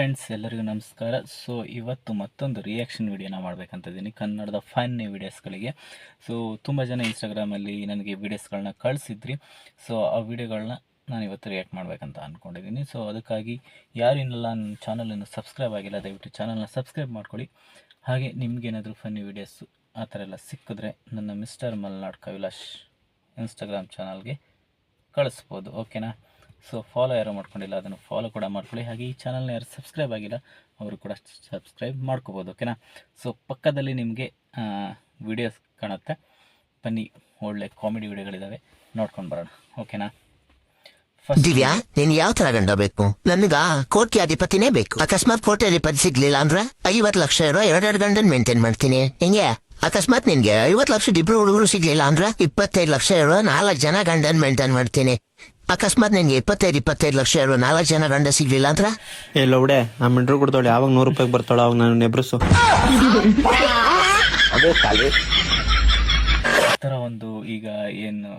Friends ಎಲ್ಲರಿಗೂ ನಮಸ್ಕಾರ. So ಇವತ್ತು ಮತ್ತೊಂದು ರಿಯಾಕ್ಷನ್ ವಿಡಿಯೋನ ಮಾಡ್ಬೇಕಂತ ಇದ್ದೀನಿ ಕನ್ನಡದ ಫನ್ನಿ ವಿಡಿಯೋಸ್ಗಳಿಗೆ. ಸೊ ತುಂಬ ಜನ ಇನ್ಸ್ಟಾಗ್ರಾಮಲ್ಲಿ ನನಗೆ ವೀಡಿಯೋಸ್ಗಳನ್ನ ಕಳಿಸಿದ್ರಿ. ಸೊ ಆ ವಿಡಿಯೋಗಳನ್ನ ನಾನು ಇವತ್ತು ರಿಯಾಕ್ಟ್ ಮಾಡಬೇಕಂತ ಅಂದ್ಕೊಂಡಿದ್ದೀನಿ. ಸೊ ಅದಕ್ಕಾಗಿ ಯಾರಿನ್ನೆಲ್ಲ ನನ್ನ ಚಾನಲನ್ನು ಸಬ್ಸ್ಕ್ರೈಬ್ ಆಗಿಲ್ಲ ದಯವಿಟ್ಟು ಚಾನಲ್ನ ಸಬ್ಸ್ಕ್ರೈಬ್ ಮಾಡ್ಕೊಳ್ಳಿ. ಹಾಗೆ ನಿಮಗೇನಾದರೂ ಫನ್ನಿ ವೀಡಿಯೋಸು ಆ ಥರ ಎಲ್ಲ ಸಿಕ್ಕಿದ್ರೆ ನನ್ನ ಮಿಸ್ಟರ್ ಮಲ್ನಾಡ್ ಕವಿಲಾಶ್ ಇನ್ಸ್ಟಾಗ್ರಾಮ್ ಚಾನಲ್ಗೆ ಕಳಿಸ್ಬೋದು, ಓಕೆನಾ? ಸೊ ಫಾಲೋ ಯಾರು ಮಾಡ್ಕೊಂಡಿಲ್ಲ ಅದನ್ನು ಫಾಲೋ ಕೂಡ ಮಾಡ್ಕೊಳ್ಳಿ. ಹಾಗೆ ಈ ಚಾನಲ್ನ ಯಾರು ಸಬ್ಸ್ಕ್ರೈಬ್ ಆಗಿಲ್ಲ ಅವರು ಕೂಡ ಸಬ್ಸ್ಕ್ರೈಬ್ ಮಾಡ್ಕೋಬೋದು, ಓಕೆನಾ? ಸೊ ಪಕ್ಕದಲ್ಲಿ ನಿಮಗೆ ವಿಡಿಯೋಸ್ ಕಾಣುತ್ತೆ, ಬನ್ನಿ ಒಳ್ಳೆ ಕಾಮಿಡಿ ವಿಡಿಯೋಗಳಿದ್ದಾವೆ, ನೋಡ್ಕೊಂಡು ಬರೋಣ, ಓಕೆನಾ? ದಿವ್ಯಾ, ನೀನ್ ಯಾವ ತರ ಗಂಡ ಬೇಕು? ನನಗ ಕೋಟ್ಯಾಧಿಪತಿನೇ ಬೇಕು. ಅಕಸ್ಮಾತ್ ಕೋಟ್ಯಾಧಿಪತಿ ಸಿಗ್ಲಿಲ್ಲ ಅಂದ್ರೆ 50 ಲಕ್ಷ ಇರೋ ಎರಡೆರಡು ಗಂಡನ್ ಮೇಂಟೈನ್ ಮಾಡ್ತೀನಿ. ಹಿಂಗೆ ಅಕಸ್ಮಾತ್ ನಿನ್ಗೆ 50 ಲಕ್ಷ ಇಬ್ರು ಹುಡುಗರು ಸಿಗ್ಲಿಲ್ಲ ಅಂದ್ರೆ 25 ಲಕ್ಷ ಇರೋ 4 ಜನ ಗಂಡನ್ ಮೇಂಟೈನ್ ಮಾಡ್ತೀನಿ. ಅಕಸ್ಮಾತ್ ನಿನ್ಗೆ 25 ಲಕ್ಷ ಇರೋ 4 ಜನ ಗಂಡ ಸಿಗ್ಲಿಲ್ಲ ಅಂದ್ರ ಎಲ್ಲ ಉಡೆ ನಮ್ಮ ಇಂಟ್ರು ಕೊಡ್ತಾಳೆ. ಯಾವಾಗ 100 ರೂಪಾಯಿಗೆ ಬರ್ತಾಳ ಅವಾಗ ನಾನು ನೆಬ್ರಸು. ಥರ ಒಂದು ಈಗ ಏನು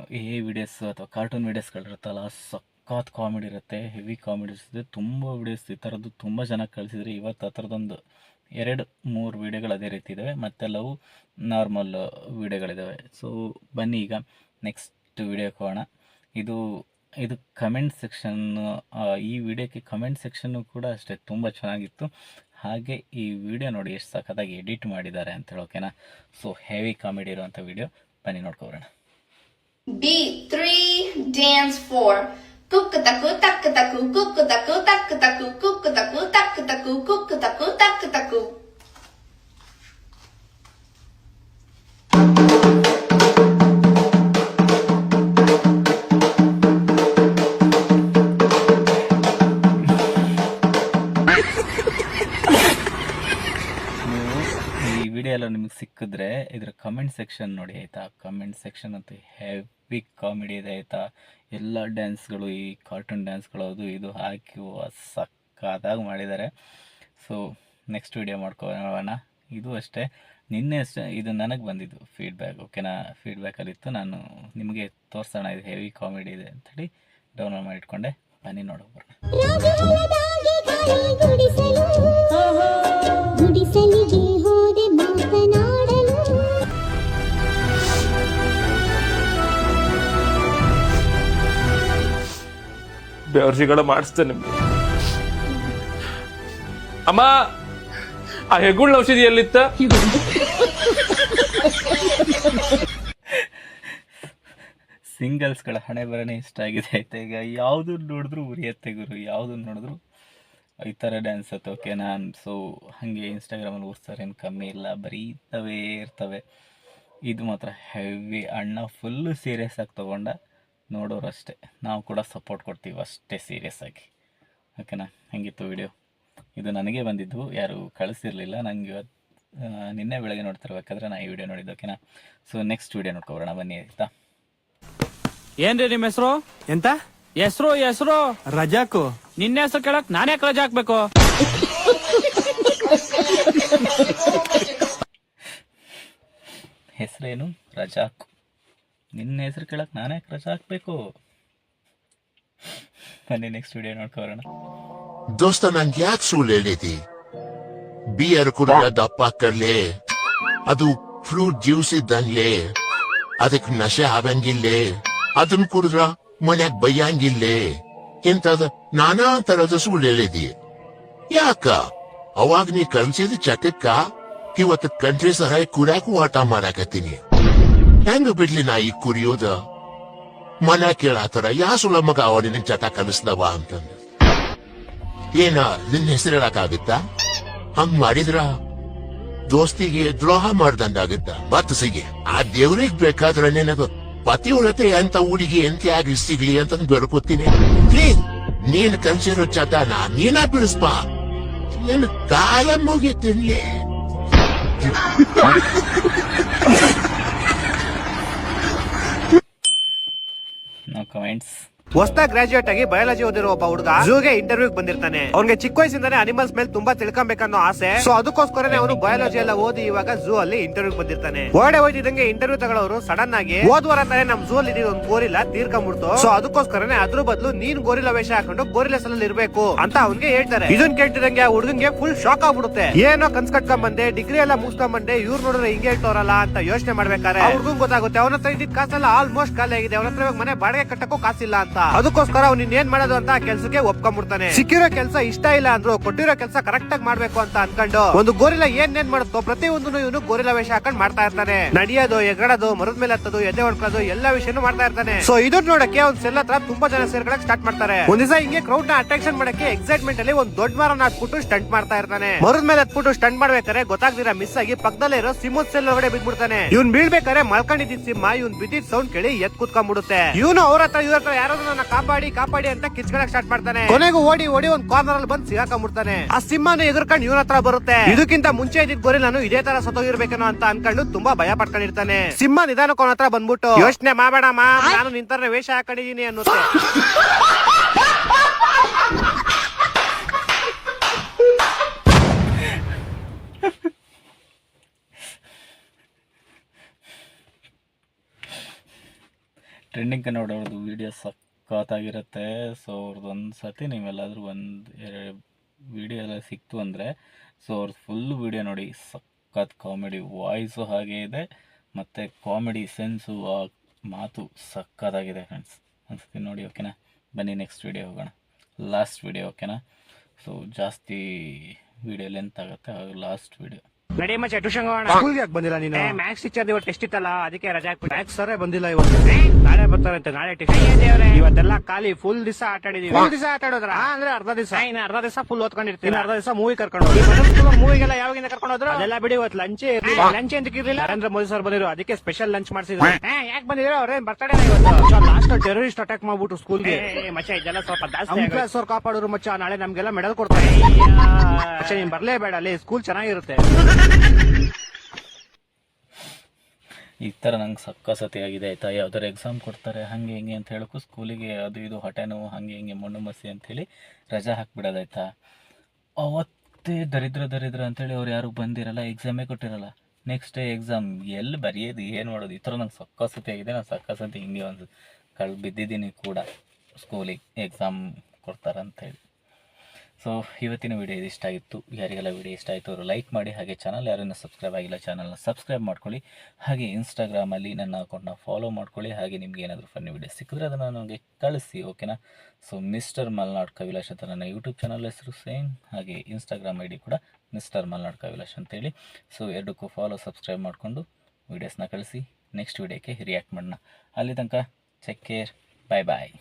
ವಿಡಿಯೋಸ್ ಅಥವಾ ಕಾರ್ಟೂನ್ ವಿಡಿಯೋಸ್ಗಳಿರುತ್ತಲ್ಲ, ಸಖತ್ ಕಾಮಿಡಿ ಇರುತ್ತೆ, ಹೆವಿ ಕಾಮಿಡೀಸ್ ಇದೆ, ತುಂಬ ವಿಡಿಯೋಸ್ ಈ ಥರದ್ದು ತುಂಬ ಜನ ಕಳಿಸಿದ್ರೆ. ಇವತ್ತು ಆ ಥರದೊಂದು 2-3 ವಿಡಿಯೋಗಳು ಅದೇ ರೀತಿ ಇದ್ದಾವೆ, ಮತ್ತೆಲ್ಲವು ನಾರ್ಮಲ್ ವಿಡಿಯೋಗಳಿದ್ದಾವೆ. ಸೊ ಬನ್ನಿ ಈಗ ನೆಕ್ಸ್ಟ್ ವಿಡಿಯೋಕ್ಕೆ ಹೋಗೋಣ. ಇದು ಕಮೆಂಟ್ ಸೆಕ್ಷನ್ನು, ಈ ವಿಡಿಯೋಕ್ಕೆ ಕಮೆಂಟ್ ಸೆಕ್ಷನ್ನು ಕೂಡ ಅಷ್ಟೇ ತುಂಬ ಚೆನ್ನಾಗಿತ್ತು. ಹಾಗೆ ಈ ವಿಡಿಯೋ ನೋಡಿ ಎಷ್ಟು ಸಖತ್ತಾಗಿ ಎಡಿಟ್ ಮಾಡಿದ್ದಾರೆ ಅಂತ ಹೇಳಿ, ಓಕೆನಾ? ಸೊ ಹೆವಿ ಕಾಮಿಡಿ ಇರುವಂಥ ವಿಡಿಯೋ, ಬನ್ನಿ ನೋಡ್ಕೊಬರೋಣ. B3 dance 4 ಕುಕ್ ತಕು ತಕ್ ತಕು ಕುಕ್ ತಕು ತಕ್ ತಕು ಕುಕ್ ತಕು ತಕ್ ತಕು ಕುಕ್ ತಕು ತಕ್ ತಕು. ಈ ವಿಡಿಯೋ ಎಲ್ಲ ನಿಮಗೆ ಸಿಕ್ಕಿದ್ರೆ ಇದರ ಕಮೆಂಟ್ ಸೆಕ್ಷನ್ ನೋಡಿ, ಆಯಿತಾ? ಕಮೆಂಟ್ ಸೆಕ್ಷನ್ ಅಂತೂ ಹೆವಿ ಕಾಮಿಡಿ ಇದೆ, ಆಯಿತಾ? ಎಲ್ಲ ಡ್ಯಾನ್ಸ್ಗಳು, ಈ ಕಾರ್ಟೂನ್ ಡ್ಯಾನ್ಸ್ಗಳು ಅದು ಇದು ಹಾಕಿ ಸಕ್ಕತ್ತಾಗಿ ಮಾಡಿದ್ದಾರೆ. ಸೊ ನೆಕ್ಸ್ಟ್ ವಿಡಿಯೋ ಮಾಡ್ಕೊಳ್ಳೋಣ. ಇದು ಅಷ್ಟೇ, ನಿನ್ನೆ ಅಷ್ಟೇ ಇದು ನನಗೆ ಬಂದಿದ್ದು ಫೀಡ್ಬ್ಯಾಕ್, ಓಕೆನಾ? ಫೀಡ್ಬ್ಯಾಕಲ್ಲಿತ್ತು, ನಾನು ನಿಮಗೆ ತೋರಿಸೋಣ ಇದು ಹೆವಿ ಕಾಮಿಡಿ ಇದೆ ಅಂಥೇಳಿ ಡೌನ್ಲೋಡ್ ಮಾಡಿ ಇಟ್ಕೊಂಡೆ. ಬನ್ನಿ ನೋಡೋಕೆ ಬರೋಣ. ಬೆವರ್ಸಿಗಳ ಮಾಡಿಸ್ತೇನೆ ಅಮ್ಮ. ಆ ಹೆಗ್ಗುಳ್ಳ ಔಷಧಿ ಎಲ್ಲಿತ್ತ? ಸಿಂಗಲ್ಸ್ಗಳ ಹಣೆ ಬರನೇ ಇಷ್ಟ ಆಗಿದೆ, ಆಯ್ತಾ? ಈಗ ಯಾವುದು ನೋಡಿದ್ರು ಉರಿಯತ್ತೆ ಗುರು, ಯಾವುದು ನೋಡಿದ್ರು ಈ ಥರ ಡ್ಯಾನ್ಸ್ ಆಯ್ತು, ಓಕೆನಾ? ಸೊ ಹಾಗೆ ಇನ್ಸ್ಟಾಗ್ರಾಮಲ್ಲಿ ಉರ್ಸಾರೇನು ಕಮ್ಮಿ ಇಲ್ಲ, ಬರೀ ಇರ್ತವೆ. ಇದು ಮಾತ್ರ ಹೆವಿ, ಅಣ್ಣ ಫುಲ್ಲು ಸೀರಿಯಸ್ ಆಗಿ ತೊಗೊಂಡ, ನೋಡೋರು ಅಷ್ಟೇ, ನಾವು ಕೂಡ ಸಪೋರ್ಟ್ ಕೊಡ್ತೀವಿ ಅಷ್ಟೇ ಸೀರಿಯಸ್ ಆಗಿ, ಓಕೆನಾ? ಹೆಂಗಿತ್ತು ವಿಡಿಯೋ? ಇದು ನನಗೆ ಬಂದಿದ್ದು, ಯಾರು ಕಳಿಸಿರಲಿಲ್ಲ ನನಗೆ. ಇವತ್ತು ನಿನ್ನೆ ಬೆಳಗ್ಗೆ ನೋಡ್ತಿರ್ಬೇಕಾದ್ರೆ ನಾ ಈ ವಿಡಿಯೋ ನೋಡಿದ್ದು, ಓಕೆನಾ? ಸೊ ನೆಕ್ಸ್ಟ್ ವಿಡಿಯೋ ನೋಡ್ಕೊಬರೋಣ, ಬನ್ನಿ, ಆಯ್ತಾ? ಏನ್ರಿ ನಿಮ್ಮ ಹೆಸರು? ಎಂತ ಹೆಸರು ರಜಾಕು? ನಿನ್ನ ಹೆಸರು ಕೇಳಕ್ ನಾನೇ ರಜಾ ಹಾಕ್ಬೇಕು? ಹೆಸರೇನು? ರಜಾಕ್. ನಿನ್ನ ಹೆಸರು ಕೇಳಕ್ ನಾನೇ ರಜಾ ಹಾಕ್ಬೇಕು? ಬನ್ನಿ ನೆಕ್ಸ್ಟ್ ವಿಡಿಯೋ ನೋಡ್ಕೊಬರೋಣ. ದೋಸ್ತ, ನಂಗೆ ಯಾಕೆ ಸುಳ್ಳು ಹೇಳಿದಿ? ಬಿಯರ್ ಕುಡಿದ ದಪ್ಪ ಕರ್ಲೆ, ಅದು ಫ್ರೂಟ್ ಜ್ಯೂಸ್ ಇದ್ದಂಗ್ಲೆ, ಅದಕ್ಕೆ ನಶೆ ಆಗಂಗಿಲ್ಲೇ, ಅದನ್ನ ಕುಡಿದ್ರ ಮನ್ಯಾಗ ಬೈಯಂಗಿಲ್ಲೇ, ಇಂಥದ ನಾನಾ ತರದ ಸುಳ್ಳು ಹೇಳಿದಿ. ಯಾಕ? ಅವಾಗ ನೀ ಕಲ್ಸಿದ ಚಟಕ್ಕ ಇವತ್ತು ಕಂಟ್ರಿ ಸಹಾಯ ಕುಡ್ಯಾಕು ಆಟ ಮಾಡಾಕತ್ತೀನಿ. ಹೆಂಗ ಬಿಡ್ಲಿ ನಾ ಈ ಕುರಿಯೋದ? ಮನ ಕೇಳಾತರ ಯಾ ಸುಳ ಮಗ ಅವ ನಿನ್ ಚಟ ಕಲಿಸ್ದವ ಅಂತಂದ. ಏನ ನಿನ್ನ ಹೆಸರು ಹೇಳಕ್ಕಾಗುತ್ತಾ? ಹಂಗ್ ಮಾಡಿದ್ರ ದೋಸ್ತಿಗೆ ದ್ರೋಹ ಮಾಡ್ದಂಗಾಗುತ್ತ. ಬತ್ತಸಿಗೆ ಆ ದೇವ್ರಿಗೆ ಬೇಕಾದ್ರ ನಿನಗ ಪತಿವ್ರತೆ ಅಂತ ಹುಡುಗಿ ಎಂತಿಯಾಗಿ ಸಿಗ್ಲಿ ಅಂತ ಬೇಡ್ಕೊತೀನಿ. ನೀನ್ ಕಲ್ಸಿರೋ ಚಟನ ನೀನ ಬಿಡಿಸ್ಬ, ನಿನ್ ಕಾಲ ಮುಗಿತೀನಿ. No comments. ಹೊಸದಾಗಿ ಗ್ರಾಜುಯೇಟ್ ಆಗಿ ಬಯಾಲಜಿ ಓದಿರೋ ಒಬ್ಬ ಹುಡುಗ ಝೂಗೆ ಇಂಟರ್ವ್ಯೂಗೆ ಬಂದಿರ್ತಾನೆ. ಅವ್ನಿಗೆ ಚಿಕ್ಕ ವಯಸ್ಸಿಂದಾನೆ ಅನಿಮಲ್ಸ್ ಮೇಲೆ ತುಂಬಾ ತಿಳ್ಕೊಬೇಕನ್ನೋ ಆಸೆ. ಸೊ ಅದಕ್ಕೋಸ್ಕರನೇ ಅವನು ಬಯಾಲಜಿ ಎಲ್ಲ ಓದಿ ಇವಾಗ ಝೂ ಅಲ್ಲಿ ಇಂಟರ್ವ್ಯೂ ಬಂದಿರ್ತಾನೆ. ಹೊರಡೆ ಹೋಯ್ತಿದಂಗೆ ಇಂಟರ್ವ್ಯೂ ತಗೊಳ್ಳೋರು ಸಡನ್ ಆಗಿ ಹೋದ್ವಾರ ತಾನೇ ನಮ್ ಝೂ ಅಲ್ಲಿ ಒಂದು ಗೋರಿಲ್ಲ ತೀರ್ಕೊಂಡ್ಬಿಡ್ತು. ಸೊ ಅದಕ್ಕೋಸ್ಕರನೇ ಅದ್ರ ಬದಲು ನೀನ್ ಗೋರಿಲ್ಲ ವೇಷ ಹಾಕೊಂಡು ಗೋರಿಲ್ಲ ಸಲ ಇರ್ಬೇಕು ಅಂತ ಅವ್ನಿಗೆ ಹೇಳ್ತಾರೆ. ಇದನ್ ಕೇಳ್ತಿದಂಗೆ ಆ ಹುಡುಗಂಗೆ ಫುಲ್ ಶಾಕ್ ಆಗ್ಬಿಡುತ್ತೆ. ಏನೋ ಕನ್ಸ್ ಕಟ್ಕೊಂಡ್ ಬಂದೆ, ಡಿಗ್ರಿ ಎಲ್ಲ ಮುಗಿಸ್ಕೊಂಡ್ ಬಂದೆ, ಇವ್ರು ನೋಡಿದ್ರೆ ಹಿಂಗೆ ಹೇಳ್ತವ್ರಲ್ಲ ಅಂತ ಯೋಚನೆ ಮಾಡ್ಬೇಕಾರೆ ಹುಡುಗಂಗ್ ಗೊತ್ತಾಗುತ್ತೆ ಅವನ ಹತ್ರ ಇದ್ದಿದ್ ಕಾಸೆಲ್ಲ ಆಲ್ಮೋಸ್ಟ್ ಖಾಲಿ ಆಗಿದೆ. ಅವನ ಹತ್ರ ಮನೆ ಬಾಡಿಗೆ ಕಟ್ಟಕ್ಕೂ ಕಾಸಿಲ್ಲ ಅಂತ. ಅದಕ್ಕೋಸ್ಕರ ಅವ್ನು ಇನ್ನೇನ್ ಮಾಡೋದು ಅಂತ ಕೆಲ್ಸಕ್ಕೆ ಒಪ್ಕೊಂಡ್ಬಿಡ್ತಾನೆ. ಸಿಕ್ಕಿರೋ ಕೆಲಸ ಇಷ್ಟ ಇಲ್ಲ ಅಂದ್ರು ಕೊಟ್ಟಿರೋ ಕೆಲಸ ಕರೆಕ್ಟ್ ಆಗಿ ಮಾಡ್ಬೇಕು ಅಂತ ಅನ್ಕೊಂಡು ಒಂದು ಗೋರಿಲ್ಲ ಏನ್ ಮಾಡುತ್ತೋ ಪ್ರತಿಯೊಂದನ್ನು ಇವನು ಗೋರಿಲ್ಲ ವೇಷ ಹಾಕೊಂಡು ಮಾಡ್ತಾ ಇರ್ತಾನೆ. ನಡೆಯೋದು, ಎಗಡೋದು, ಮರದ ಮೇಲೆ ಹತ್ತೋದು, ಎದೆ ಹೊಡ್ಕೊಳ್ಳೋದು ಎಲ್ಲಾ ವಿಷಯನೂ ಮಾಡ್ತಾ ಇರ್ತಾನೆ. ಸೊ ಇದನ್ನ ನೋಡಕ್ಕೆ ಒಂದ್ ಸೆಲ್ ಹತ್ರ ತುಂಬಾ ಜನ ಸೇರ್ಕೊಳಕ್ ಸ್ಟಾರ್ಟ್ ಮಾಡ್ತಾರೆ. ಒಂದ್ ದಿವಸ ಹಿಂಗೆ ಕ್ರೌಡ್ ನ ಅಟ್ರಾಕ್ಷನ್ ಮಾಡಕ್ಕೆ ಎಕ್ಸೈಟ್ಮೆಂಟ್ ಅಲ್ಲಿ ಒಂದ್ ದೊಡ್ಡ ಮರನ ಹಾಕ್ಬಿಟ್ಟು ಸ್ಟಂಟ್ ಮಾಡ್ತಾ ಇರ್ತಾನೆ. ಮರದ ಮೇಲೆ ಹತ್ಬಿಟ್ಟು ಸ್ಟಂಟ್ ಮಾಡ್ಬೇಕಾದ್ರೆ ಗೊತ್ತಾಗ್ದಿರ ಮಿಸ್ ಆಗಿ ಪಕ್ಕದಲ್ಲೇ ಇರೋ ಸಿಂಹದ ಸೆಲ್ ಒಳಗಡೆ ಬಿದ್ಬಿಡ್ತಾನೆ. ಇವ್ನ್ ಬೀಳ್ಬೇಕಾದ್ರೆ ಮಲ್ಕೊಂಡಿದ್ದ ಸಿಂಹ ಇವ್ನ್ ಬಿದ್ದಿದ್ ಸೌಂಡ್ ಕೇಳಿ ಎತ್ ಕುತ್ಕೊಂಡ್ಬಿಡುತ್ತೆ. ಇವನು ಅವ್ರ ಹತ್ರ ಇವ್ರ ಹತ್ರ ಯಾರಾದ್ರೂ ನನ್ನ ಕಾಪಾಡಿ ಕಾಪಾಡಿ ಅಂತ ಕಿಚ್ಕೊಳಕ್ ಸ್ಟಾರ್ಟ್ ಮಾಡ್ತಾನೆ. ಕೊನೆಗೂ ಓಡಿ ಓಡಿ ಒಂದ್ ಕಾರ್ನರ್ ಅಲ್ಲಿ ಬಂದು ಸಿಗಾಕೊಂಡ್ಬಿಡ್ತಾನೆ. ಆ ಸಿಂಹನು ಎಗರ್ಕೊಂಡು ಇವನ ಹತ್ರ ಬರುತ್ತೆ. ಇದಕ್ಕಿಂತ ಮುಂಚೆ ಇದ್ದಿದ್ ಗೋರಿಲ್ಲಾನು ಇದೇ ತರ ಸತ್ತೋಗಿರ್ಬೇಕೇನೋ ಅಂತ ಅನ್ಕೊಂಡು ತುಂಬಾ ಭಯ ಪಡ್ಕೊಂಡಿರ್ತಾನೆ. ಸಿಂಹ ನಿಧಾನಕ್ಕೆ ಅವನ ಹತ್ರ ಬಂದ್ಬಿಟ್ಟು ಯೋಚನೆ ಮಾಡಬೇಡಮ್ಮ, ನಾನು ನಿಂತರ ವೇಷ ಹಾಕೊಂಡಿದೀನಿ ಅನ್ನುತ್ತೆ. ಟ್ರೆಂಡಿಂಗ್ ಕನ್ನಡ ಅವ್ರದ್ದು ವೀಡಿಯೋ ಸಖತ್ತಾಗಿರುತ್ತೆ. ಸೊ ಅವ್ರದ್ದು ಒಂದು ಸತಿ ನೀವೆಲ್ಲಾದರೂ ಒಂದು ವೀಡಿಯೋ ಎಲ್ಲ ಸಿಕ್ತು ಅಂದರೆ ಸೊ ಅವ್ರದ್ದು ಫುಲ್ ವೀಡಿಯೋ ನೋಡಿ. ಸಖತ್ ಕಾಮಿಡಿ ವಾಯ್ಸು ಹಾಗೆ ಇದೆ ಮತ್ತು ಕಾಮಿಡಿ ಸೆನ್ಸು ಆ ಮಾತು ಸಖತ್ತಾಗಿದೆ ಫ್ರೆಂಡ್ಸ್. ಒಂದ್ಸತಿ ನೋಡಿ ಓಕೆನಾ. ಬನ್ನಿ ನೆಕ್ಸ್ಟ್ ವೀಡಿಯೋ ಹೋಗೋಣ, ಲಾಸ್ಟ್ ವೀಡಿಯೋ ಓಕೆನಾ. ಸೊ ಜಾಸ್ತಿ ವೀಡಿಯೋ ಲೆಂತ್ ಆಗುತ್ತೆ, ಹಾಗೆ ಲಾಸ್ಟ್ ವೀಡಿಯೋ. ನಡಿ ಮಚ್ಚ ಟ್ಯೂಷನ್ ಸ್ಕೂಲ್ಗೆ ಯಾಕೆ ಬಂದಿಲ್ಲ ನೀನು? ಮ್ಯಾಥ್ಸ್ ಟೀಚರ್ ಇವತ್ತು ಟೆಸ್ಟ್ ಇತ್ತಲ್ಲ ಅದಕ್ಕೆ ರಜಾ ಹಾಕ್ಬಿಟ್ಟು. ಮ್ಯಾಥ್ಸ್ ಸರೇ ಬಂದಿಲ್ಲ ಇವತ್ತು. ನಾಳೆ ಬರ್ತಾರಂತೆ, ನಾಳೆ ಟೆಸ್ಟ್. ಇವತ್ತೆಲ್ಲ ಖಾಲಿ ಫುಲ್ ದಿವಸ ಆಟ ಆಡಿದೀವಿ. ಫುಲ್ ದಿವಸ ಆಟ ಆಡೋದ್ರ ಅಂದ್ರೆ ಅರ್ಧ ದಿವಸ, ಅರ್ಧ ದಿವಸ ಫುಲ್ ಓದ್ಕೊಂಡಿರ್ತೀನಿ, ಅರ್ಧ ದಿವಸ ಮೂವಿ ಕರ್ಕೊಂಡು ಹೋಗಿ. ಮೂವಿಗೆಲ್ಲ ಯಾವಾಗಿಂದ ಕರ್ಕೊಂಡು ಹೋದ್ರು ಅದೆಲ್ಲ ಬಿಡಿ. ಇವತ್ತು ಲಂಚ್ ಲಂಚ್ ಅಂತ ಇರ್ಲಿಲ್ಲ. ನರೇಂದ್ರ ಮೋದಿ ಸರ್ ಬಂದಿದ್ರು, ಅದಕ್ಕೆ ಸ್ಪೆಷಲ್ ಲಂಚ್ ಮಾಡಿಸಿದ್ರು. ಯಾಕೆ ಬಂದಿದ್ರು? ಅವ್ರೇನ್ ಬರ್ತಡೇ ಇವತ್ತು. ಲಾಸ್ಟ್ ಟೆರರಿಸ್ಟ್ ಅಟ್ಯಾಕ್ ಮಾಡ್ಬಿಟ್ಟು ಸ್ಕೂಲ್ಗೆ. ಮಚ್ಚ ಇದೆಲ್ಲ ಸ್ವಲ್ಪ ಜಾಸ್ತಿ ಅವ್ರು ಕಾಪಾಡೋರು ಮಚ್ಚ. ನಾಳೆ ನಮ್ಗೆಲ್ಲ ಮೆಡಲ್ ಕೊಡ್ತಾರೆ. ಮಚ್ಚ ನೀನ್ ಬರ್ಲೇಬೇಡ, ಅಲ್ಲಿ ಸ್ಕೂಲ್ ಚೆನ್ನಾಗಿರುತ್ತೆ. ಈ ಥರ ನಂಗೆ ಸತಿ ಆಗಿದೆ ಆಯಿತಾ. ಯಾವ್ದಾರು ಎಕ್ಸಾಮ್ ಕೊಡ್ತಾರೆ ಹಾಗೆ ಹಿಂಗೆ ಅಂತ ಹೇಳೋಕ್ಕೂ ಸ್ಕೂಲಿಗೆ ಅದು ಇದು ಹೊಟ್ಟೆ ನೋವು ಹಾಗೆ ಹಿಂಗೆ ಮಣ್ಣು ಮಸಿ ಅಂಥೇಳಿ ರಜಾ ಹಾಕ್ಬಿಡೋದಾಯ್ತಾ. ಅವತ್ತೇ ದರಿದ್ರ ಅಂಥೇಳಿ ಅವ್ರು ಯಾರು ಬಂದಿರಲ್ಲ, ಎಕ್ಸಾಮೇ ಕೊಟ್ಟಿರಲ್ಲ. ನೆಕ್ಸ್ಟ್ ಡೇ ಎಕ್ಸಾಮ್ ಎಲ್ಲಿ ಬರೆಯೋದು, ಏನು ಮಾಡೋದು, ಈ ಥರ ನಂಗೆ ಸತಿ ಆಗಿದೆ. ನಾನು ಸತಿ ಹಿಂಗೆ ಒಂದು ಬಿದ್ದಿದ್ದೀನಿ ಕೂಡ ಸ್ಕೂಲಿಗೆ ಎಕ್ಸಾಮ್ ಕೊಡ್ತಾರಂಥೇಳಿ. ಸೊ ಇವತ್ತಿನ ವಿಡಿಯೋ ಇಷ್ಟ ಆಗಿತ್ತು. ಯಾರಿಗೆಲ್ಲ ವಿಡಿಯೋ ಇಷ್ಟ ಆಯಿತು ಅವರು ಲೈಕ್ ಮಾಡಿ, ಹಾಗೆ ಚಾನಲ್ ಯಾರನ್ನ ಸಬ್ಸ್ಕ್ರೈಬ್ ಆಗಿಲ್ಲ ಚಾನಲ್ನ ಸಬ್ಸ್ಕ್ರೈಬ್ ಮಾಡ್ಕೊಳ್ಳಿ. ಹಾಗೆ ಇನ್ಸ್ಟಾಗ್ರಾಮಲ್ಲಿ ನನ್ನ ಅಕೌಂಟ್ನ ಫಾಲೋ ಮಾಡ್ಕೊಳ್ಳಿ. ಹಾಗೆ ನಿಮ್ಗೆ ಏನಾದರೂ ಫನ್ನಿ ವಿಡಿಯೋ ಸಿಕ್ಕಿದ್ರೆ ಅದನ್ನು ನನಗೆ ಕಳಿಸಿ ಓಕೆನಾ. ಸೊ ಮಿಸ್ಟರ್ ಮಲ್ನಾಡ್ ಕವಿಲಾಶ್ ಅಂತ ನನ್ನ ಯೂಟ್ಯೂಬ್ ಚಾನಲ್ ಹೆಸರು ಸೇಮ್, ಹಾಗೆ ಇನ್ಸ್ಟಾಗ್ರಾಮ್ ID ಕೂಡ ಮಿಸ್ಟರ್ ಮಲ್ನಾಡ್ ಕವಿಲಾಶ್ ಅಂತೇಳಿ. ಸೊ ಎರಡಕ್ಕೂ ಫಾಲೋ ಸಬ್ಸ್ಕ್ರೈಬ್ ಮಾಡಿಕೊಂಡು ವೀಡಿಯೋಸ್ನ ಕಳಿಸಿ. ನೆಕ್ಸ್ಟ್ ವೀಡಿಯೋಕ್ಕೆ ರಿಯಾಕ್ಟ್ ಮಾಡೋಣ. ಅಲ್ಲಿ ತನಕ ಟೇಕ್ ಕೇರ್, ಬಾಯ್ ಬಾಯ್.